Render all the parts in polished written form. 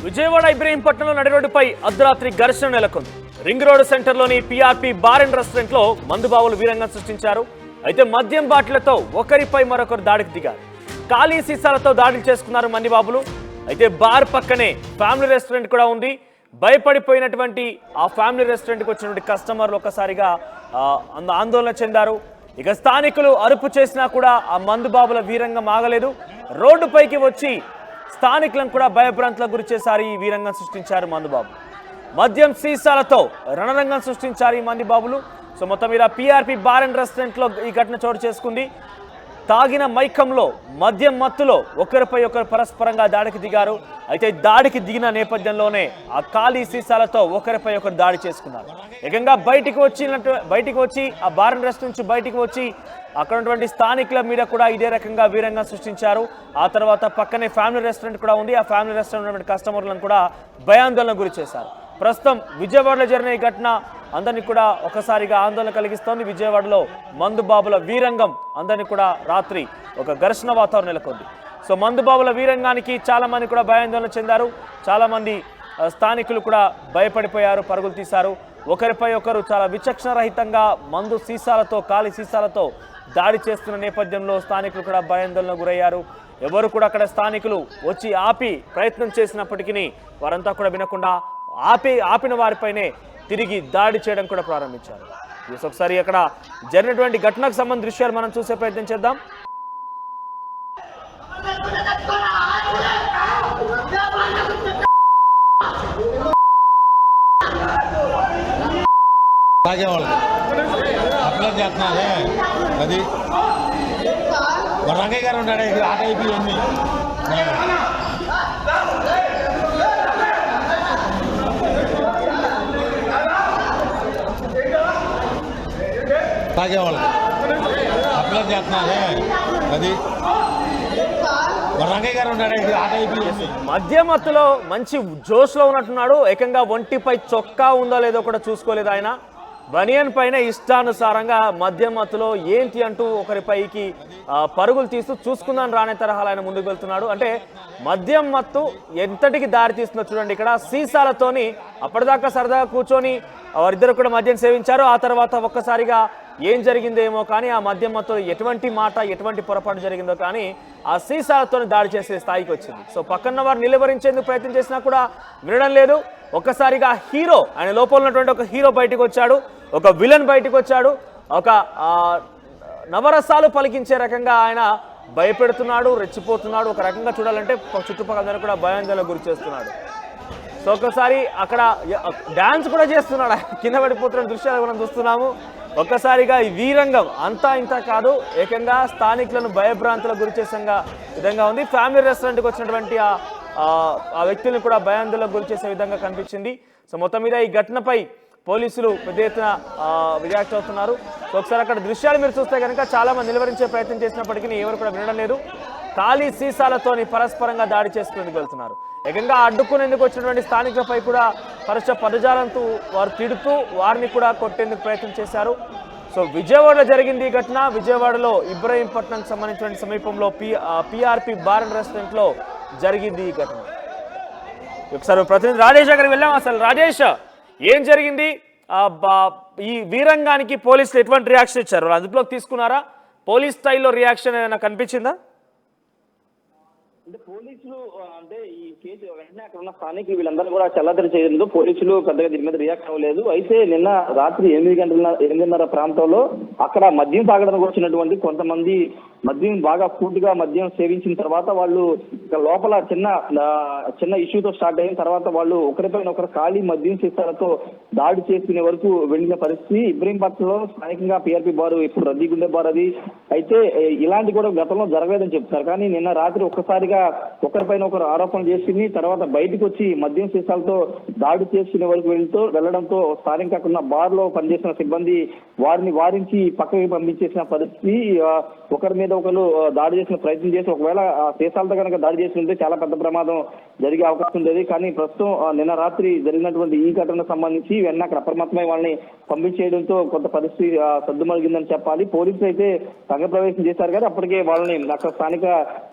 విజయవాడ ఇబ్రహీంపట్నంలో నడి రోడ్డుపై అర్ధరాత్రి ఘర్షణ నెలకొంది. రింగ్ రోడ్ సెంటర్లోని పీఆర్పీ బార్ అండ్ రెస్టారెంట్ లో మందుబావులు వీరంగం సృష్టించారు. అయితే మద్యం బాటిళ్లతో ఒకరిపై మరొకరు దాడికి దిగారు. ఖాళీ సీసాలతో దాడులు చేసుకున్నారు మందిబాబులు. అయితే బార్ పక్కనే ఫ్యామిలీ రెస్టారెంట్ కూడా ఉంది. భయపడిపోయినటువంటి ఆ ఫ్యామిలీ రెస్టారెంట్కి వచ్చినటువంటి కస్టమర్లు ఒక్కసారిగా ఆందోళన చెందారు. ఇక స్థానికులు అరుపు చేసినా కూడా ఆ మందుబాబుల వీరంగం ఆగలేదు. రోడ్డుపైకి వచ్చి స్థానికులను కూడా భయభ్రాంతులకు గురి చేశారు. ఈ వీరంగం సృష్టించారు మందుబాబు. మద్యం సీసాలతో రణరంగం సృష్టించారు ఈ మందుబాబులు. సో మొత్తం మీద పీఆర్పీ బార్ అండ్ రెస్టారెంట్లో ఈ ఘటన చోటు చేసుకుంది. తాగిన మైకంలో మద్యం మత్తులో ఒకరిపై ఒకరు పరస్పరంగా దాడికి దిగారు. అయితే దాడికి దిగిన నేపథ్యంలోనే ఆ ఖాళీ సీసాలతో ఒకరిపై ఒకరు దాడి చేసుకున్నారు. ఏకంగా బయటికి వచ్చి ఆ బార్ అండ్ రెస్టారెంట్ నుంచి బయటికి వచ్చి అక్కడ ఉన్నటువంటి స్థానికుల మీద కూడా ఇదే రకంగా వీరంగా సృష్టించారు. ఆ తర్వాత పక్కనే ఫ్యామిలీ రెస్టారెంట్ కూడా ఉంది. ఆ ఫ్యామిలీ రెస్టారెంట్ ఉన్నటువంటి కస్టమర్లను కూడా భయాందోళనకు గురి చేశారు. ప్రస్తుతం విజయవాడలో జరిగిన ఈ ఘటన అందరినీ కూడా ఒకసారిగా ఆందోళన కలిగిస్తోంది. విజయవాడలో మందుబాబుల వీరంగం అందరినీ కూడా రాత్రి ఒక ఘర్షణ వాతావరణం నెలకొంది. సో మందుబాబుల వీరంగానికి చాలా మంది కూడా భయాందోళన చెందారు. చాలా మంది స్థానికులు కూడా భయపడిపోయారు, పరుగులు తీశారు. ఒకరిపై ఒకరు చాలా విచక్షణ రహితంగా మందు సీసాలతో ఖాళీ సీసాలతో దాడి చేస్తున్న నేపథ్యంలో స్థానికులు కూడా భయాందోళనకు గురయ్యారు. ఎవరు కూడా అక్కడ స్థానికులు వచ్చి ఆపి ప్రయత్నం చేసినప్పటికీ వారంతా కూడా వినకుండా ఆపిన వారిపైనే తిరిగి దాడి చేయడం కూడా ప్రారంభించారు. ఒకసారి అక్కడ జరిగినటువంటి ఘటనకు సంబంధించిన దృశ్యాలు మనం చూసే ప్రయత్నం చేద్దాం. అప్లై చేస్తున్నారే అది రంగయ్య గారు ఉన్నాడే ఆట అయిపోయింది. తాగేవాళ్ళకి అప్లై చేస్తున్నారే అది రంగయ్య గారు ఉన్నాడే ఆట అయిపోయింది. మద్యం మత్తులో మంచి జోష్లో ఉన్నట్టున్నాడు. ఏకంగా ఒంటిపై చొక్కా ఉందో లేదో కూడా చూసుకోలేదు ఆయన. బనియన్ పైన ఇష్టానుసారంగా మద్యం మత్తులో ఏంటి అంటూ ఒకరిపైకి పరుగులు తీస్తూ చూసుకుందాం రానే తరహాలు ఆయన ముందుకు వెళ్తున్నాడు. అంటే మద్యం మత్తు ఎంతటికి దారి తీస్తుందో చూడండి. ఇక్కడ సీసాలతోని అప్పటిదాకా సరదాగా కూర్చొని వారిద్దరు కూడా మద్యం సేవించారు. ఆ తర్వాత ఒక్కసారిగా ఏం జరిగిందేమో కానీ ఆ మద్యం మత్తులో ఎటువంటి మాట ఎటువంటి పొరపాటు జరిగిందో కానీ ఆ సీసాలతో దాడి చేసే స్థాయికి వచ్చింది. సో పక్కన వారు నిలవరించేందుకు ప్రయత్నం చేసినా కూడా వినడం లేదు. ఒక్కసారిగా హీరో, ఆయన లోపల ఉన్నటువంటి ఒక హీరో బయటకు వచ్చాడు, ఒక విలన్ బయటకు వచ్చాడు. ఒక నవరసాలు పలికించే రకంగా ఆయన భయపెడుతున్నాడు, రెచ్చిపోతున్నాడు. ఒక రకంగా చూడాలంటే చుట్టుపక్కల కూడా భయాందోళనకు గురి చేస్తున్నాడు. సో ఒక్కసారి అక్కడ డాన్స్ కూడా చేస్తున్నాడు. కింద పడిపోతున్న దృశ్యాలు మనం చూస్తున్నాము. ఒక్కసారిగా ఈ వీరంగం అంతా ఇంత కాదు, ఏకంగా స్థానికులను భయభ్రాంతులకు గురి చేసే విధంగా ఉంది. ఫ్యామిలీ రెస్టారెంట్కి వచ్చినటువంటి ఆ వ్యక్తులను కూడా భయాందోళనకు గురి చేసే విధంగా కనిపించింది. సో మొత్తం మీద ఈ ఘటనపై పోలీసులు పెద్ద ఎత్తున రియాక్ట్ అవుతున్నారు. సో ఒకసారి అక్కడ దృశ్యాలు మీరు చూస్తే కనుక చాలా మంది నిలువరించే ప్రయత్నం చేసినప్పటికీ ఎవరు కూడా వినడం లేదు. ఖాళీ సీసాలతోని పరస్పరంగా దాడి చేసుకునేందుకు వెళ్తున్నారు. ఏకంగా అడ్డుకునేందుకు వచ్చినటువంటి స్థానికులపై కూడా పదజాలంతో వారు తిడుతూ వారిని కూడా కొట్టేందుకు ప్రయత్నం చేశారు. సో విజయవాడలో జరిగింది ఈ ఘటన. విజయవాడలో ఇబ్రహీంపట్నంకి సంబంధించిన సమీపంలో పీఆర్పీ బార్ అండ్ రెస్టారెంట్లో జరిగింది ఈ ఘటన. ఒకసారి ప్రతినిధి రాజేష్ దగ్గరికి వెళ్ళాం. అసలు రాజేష్, ఏం జరిగింది? ఈ వీరంగానికి పోలీసులు ఎటువంటి రియాక్షన్ ఇచ్చారు? అదుపులోకి తీసుకున్నారా? పోలీస్ స్థాయిలో రియాక్షన్ ఏమైనా కనిపించిందా? అంటే పోలీసులు అంటే ఈ కేసు వెంటనే అక్కడ ఉన్న స్థానికులు వీళ్ళందరూ కూడా చల్లదరి చేయలేదు. పోలీసులు పెద్దగా దీని మీద రియాక్ట్ అవ్వలేదు. అయితే నిన్న రాత్రి 8:30 ప్రాంతంలో అక్కడ మద్యం తాగడానికి వచ్చినటువంటి కొంతమంది మద్యం బాగా పూర్తిగా మద్యం సేవించిన తర్వాత వాళ్ళు లోపల చిన్న ఇష్యూతో స్టార్ట్ అయిన తర్వాత వాళ్ళు ఒకరిపైన ఒకరు ఖాళీ మద్యం సీసాలతో దాడి చేసుకునే వరకు వెళ్ళిన పరిస్థితి. ఇబ్రహీంపట్నంలో స్థానికంగా పీఆర్పీ బారు ఇప్పుడు రద్దీగుండే బార్ అది. అయితే ఇలాంటి కూడా గతంలో జరగలేదని చెప్తారు. కానీ నిన్న రాత్రి ఒక్కసారిగా ఒకరిపైన ఒకరు ఆరోపణలు చేసుకుని తర్వాత బయటకు వచ్చి మద్యం సీసాలతో దాడి చేసుకునే వరకు వెళ్లడంతో స్థానికంగా ఉన్న బార్ లో పనిచేసిన సిబ్బంది వారిని వారించి పక్కకి పంపించేసిన పరిస్థితి. ఒకరి మీద ఒకరు దాడి చేసిన ప్రయత్నం చేసి ఒకవేళ సీసాలతో కనుక దాడి చేసి ఉంటే చాలా పెద్ద ప్రమాదం జరిగే అవకాశం ఉండేది. కానీ ప్రస్తుతం నిన్న రాత్రి జరిగినటువంటి ఈ ఘటనకు సంబంధించి వెన్న అక్కడ అప్రమత్తమై వాళ్ళని పంపించేయడంతో కొంత పరిస్థితి సద్దుమణిగిందని చెప్పాలి. పోలీసులు అయితే రంగ ప్రవేశం చేశారు కానీ అప్పటికే వాళ్ళని అక్కడ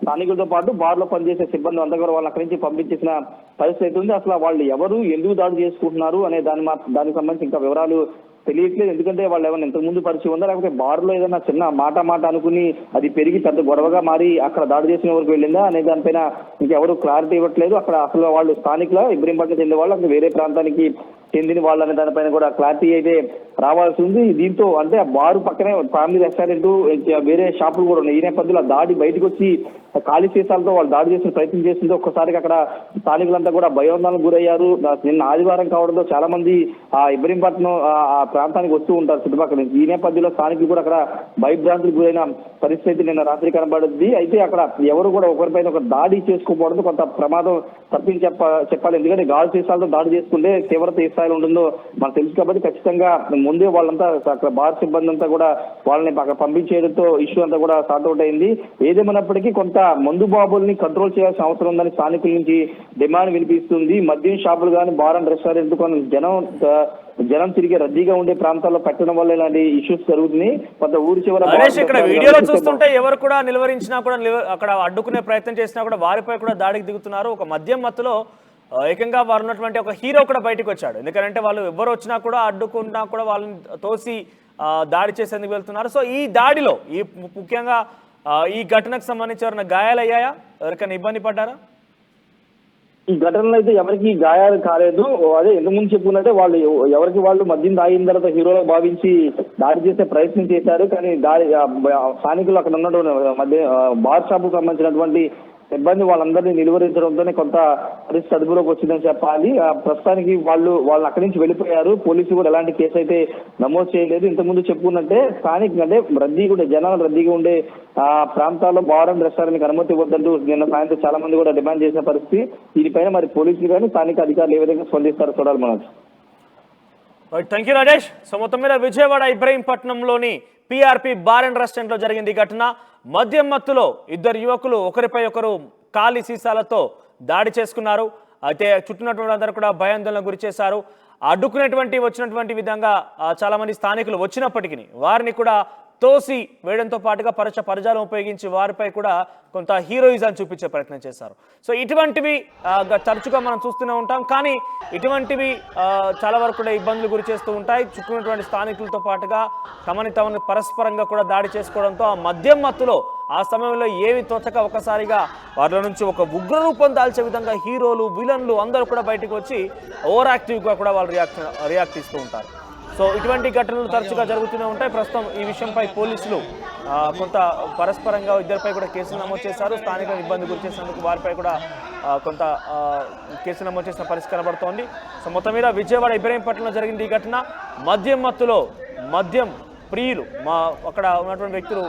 స్థానికులతో పాటు బార్లో పనిచేసే సిబ్బంది అంతా కూడా వాళ్ళని అక్కడి నుంచి పంపించేసిన పరిస్థితి అయితే ఉంది. అసలు వాళ్ళు ఎవరు ఎందుకు దాడి చేసుకుంటున్నారు అనే దానికి సంబంధించి ఇంకా వివరాలు తెలియట్లేదు. ఎందుకంటే వాళ్ళు ఏమైనా ఇంతకు ముందు పరిచయం ఉందా, లేకపోతే బార్లో ఏదైనా చిన్న మాట అనుకుని అది పెరిగి పెద్ద గొడవగా మారి అక్కడ దాడి చేసిన వరకు వెళ్ళిందా అనే దానిపైన ఇంకెవరు క్లారిటీ ఇవ్వట్లేదు. అక్కడ అసలు వాళ్ళు స్థానికుల ఇబ్రహీంపట్నం చెందిన వాళ్ళు అక్కడ వేరే ప్రాంతానికి చెందిన వాళ్ళు అనే దానిపైన కూడా క్లారిటీ అయితే రావాల్సి ఉంది. దీంతో అంటే ఆ బారు పక్కనే ఫ్యామిలీ రెస్టారెంట్ వేరే షాపులు కూడా ఉన్నాయి. ఈ నేపథ్యంలో దాడి బయటకు వచ్చి ఖాళీ సీసాలతో వాళ్ళు దాడి చేసిన ప్రయత్నం చేసిందో ఒక్కసారిగా అక్కడ స్థానికులంతా కూడా భయోందనకు గురయ్యారు. నిన్న ఆదివారం కావడంతో చాలా మంది ఆ ఇబ్రహీంపట్నం ఆ ప్రాంతానికి వస్తూ ఉంటారు చుట్టుపక్కల నుంచి. ఈ నేపథ్యంలో స్థానికులు కూడా అక్కడ భయభ్రాంతులకు గురైన పరిస్థితి నిన్న రాత్రి కనబడుద్ది. అయితే అక్కడ ఎవరు కూడా ఒకరిపైన ఒక దాడి చేసుకోకపోవడంతో కొంత ప్రమాదం తప్పించి చెప్పాలి. ఎందుకంటే గాజు సీసాలతో దాడి చేసుకుంటే తీవ్రత ఏ స్థాయిలో ఉంటుందో మనకు తెలుసు కాబట్టి ఖచ్చితంగా ముందే వాళ్ళంతా అక్కడ బార్ సిబ్బంది అంతా కూడా వాళ్ళని అక్కడ పంపించేయడంతో ఇష్యూ అంతా కూడా సార్ట్అవుట్ అయింది. ఏదేమైనప్పటికీ కొంత మందు బాబుల్ని కంట్రోల్ చేయాల్సిన అవసరం ఉందని స్థానికుల నుంచి డిమాండ్ వినిపిస్తుంది. మద్యం షాపులు కానీ బార్ అండ్ రెస్టారెంట్ కొన్ని జనం తిరిగి రద్దీగా ఉండే ప్రాంతాల్లో పెట్టడం వల్ల ఇలాంటి ఇష్యూస్ జరుగుతున్నాయి. కొంత ఊరి చివర ఇక్కడ వీడియోలో చూస్తుంటే ఎవరు కూడా నిలువరించినా కూడా అక్కడ అడ్డుకునే ప్రయత్నం చేసినా కూడా వారిపై కూడా దాడికి దిగుతున్నారు. ఒక మద్యం మత్తులో ఏకంగా వారు ఉన్నటువంటి ఒక హీరో కూడా బయటకు వచ్చాడు. ఎందుకంటే వాళ్ళు ఎవరు వచ్చినా కూడా అడ్డుకున్నా కూడా వాళ్ళని తోసి దాడి చేసేందుకు వెళ్తున్నారు. సో ఈ దాడిలో ముఖ్యంగా ఈ ఘటనకు సంబంధించి ఎవరైనా గాయాలయ్యాయా, ఎవరికైనా ఇబ్బంది పడ్డారా? ఈ ఘటనలో అయితే ఎవరికి గాయాలు కాలేదు. అదే ఎంతకుముందు చెప్పుకున్నట్టే వాళ్ళు ఎవరికి వాళ్ళు మద్యం తాగిన తర్వాత హీరోలో భావించి దాడి చేసే ప్రయత్నం చేశారు. కానీ స్థానికులు అక్కడ ఉన్నటువంటి మధ్య బార్ షాపుకు సంబంధించినటువంటి సిబ్బంది వాళ్ళందరినీ నిలువరించడంతోనే కొంత పరిస్థితి అదుపులోకి వచ్చిందని చెప్పాలి. ప్రస్తుతానికి వాళ్ళు అక్కడి నుంచి వెళ్ళిపోయారు. పోలీసులు కూడా ఎలాంటి కేసు అయితే నమోదు చేయలేదు. ఇంతకుముందు చెప్పుకున్నట్టే స్థానిక అంటే జనాలు రద్దీగా ఉండే ప్రాంతాల్లో బార్ అండ్ రెస్టారెంట్కి అనుమతి ఇవ్వద్దంటూ నిన్న సాయంత్రం చాలా మంది కూడా డిమాండ్ చేసిన పరిస్థితి. దీనిపైన మరి పోలీసులు కానీ స్థానిక అధికారులు ఏ విధంగా స్పందిస్తారో చూడాలి మనం. Thank you Rajesh. సో మొత్తం మీద విజయవాడ ఇబ్రహీంపట్నంలోని PRP బార్ అండ్ రెస్టారెంట్ లో జరిగింది ఈ ఘటన. మద్యం మత్తులో ఇద్దరు యువకులు ఒకరిపై ఒకరు ఖాళీ సీసాలతో దాడి చేసుకున్నారు. అయితే చుట్టున్నటువంటి అందరూ కూడా భయాందోళనకు గురి చేశారు. వచ్చినటువంటి విధంగా చాలా మంది స్థానికులు వచ్చినప్పటికీ వారిని కూడా తోసి వేయడంతో పాటుగా పరజాలం ఉపయోగించి వారిపై కూడా కొంత హీరోయిజం చూపించే ప్రయత్నం చేశారు. సో ఇటువంటివి తరచుగా మనం చూస్తూనే ఉంటాం. కానీ ఇటువంటివి చాలా వరకు కూడా ఇబ్బందులు గురి చేస్తూ ఉంటాయి. చుట్టున్నటువంటి స్థానికులతో పాటుగా తమను పరస్పరంగా కూడా దాడి చేసుకోవడంతో ఆ మద్యం మత్తులో ఆ సమయంలో ఏవి తోచక ఒకసారిగా వారిలో నుంచి ఒక ఉగ్ర రూపం దాల్చే విధంగా హీరోలు, విలన్లు అందరూ కూడా బయటకు వచ్చి ఓవర్ యాక్టివ్గా కూడా వాళ్ళు రియాక్ట్ ఇస్తూ ఉంటారు. సో ఇటువంటి ఘటనలు తరచుగా జరుగుతూనే ఉంటాయి. ప్రస్తుతం ఈ విషయంపై పోలీసులు కొంత పరస్పరంగా ఇద్దరిపై కూడా కేసులు నమోదు చేశారు. స్థానిక ఇబ్బంది గురి చేసినందుకు వారిపై కూడా కొంత కేసులు నమోదు చేసిన పరిస్థితి కనబడుతోంది. సో మొత్తం మీద విజయవాడ ఇబ్రహీంపట్నంలో జరిగింది ఈ ఘటన. మద్యం మత్తులో మద్యం ప్రియులు అక్కడ ఉన్నటువంటి వ్యక్తులు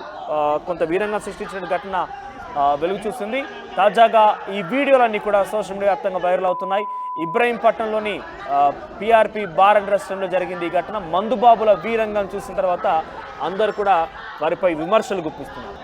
కొంత వీరంగా సృష్టించిన ఘటన వెలుగు చూస్తుంది. తాజాగా ఈ వీడియోలన్నీ కూడా సోషల్ మీడియా వ్యాప్తంగా వైరల్ అవుతున్నాయి. ఇబ్రహీంపట్నంలోని PRP బార్ అండ్ రెస్టారెంట్లో జరిగింది ఈ ఘటన. మందుబాబుల వీరంగం చూసిన తర్వాత అందరూ కూడా వారిపై విమర్శలు గుప్పిస్తున్నారు.